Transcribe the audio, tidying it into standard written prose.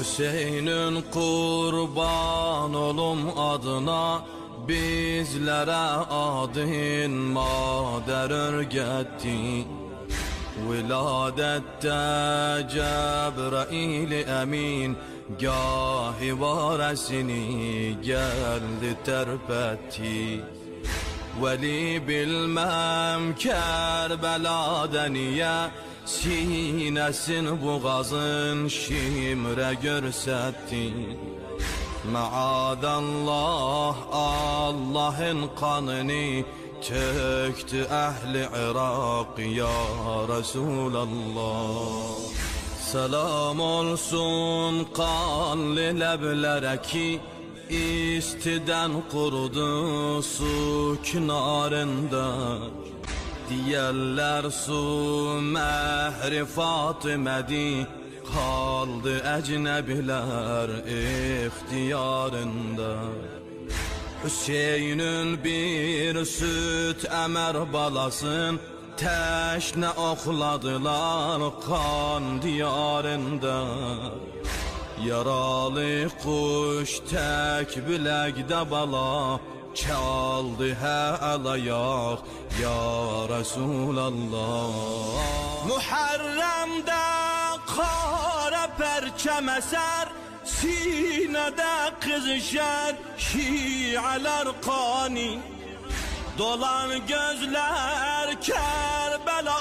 Hüseyin'in kurban olum adına, bizlere adın mader örgetti. Viladette Cebrail emin, gahi varesini geldi terpetti. Veli bilmem Kerbela'da niye, sinesin boğazın şimre görsetti. Maadallah Allah'ın kanını töktü ehli Irak ya Resulallah. Selam olsun kanlı leblere ki, istiden kurudu su kenarında. Diyerler su mehri Fatıme'di, kaldı ecnebiler ihtiyarında. Hüseyin'in bir süt emer balasın, teşne okladılar kan diyarında. Yaralı kuş tek bilekde bala, çaldı el ayak ya Resulallah. Muharrem'de kara perçem eser, sinede kızışar şialar kani. Dolan gözler Kerbela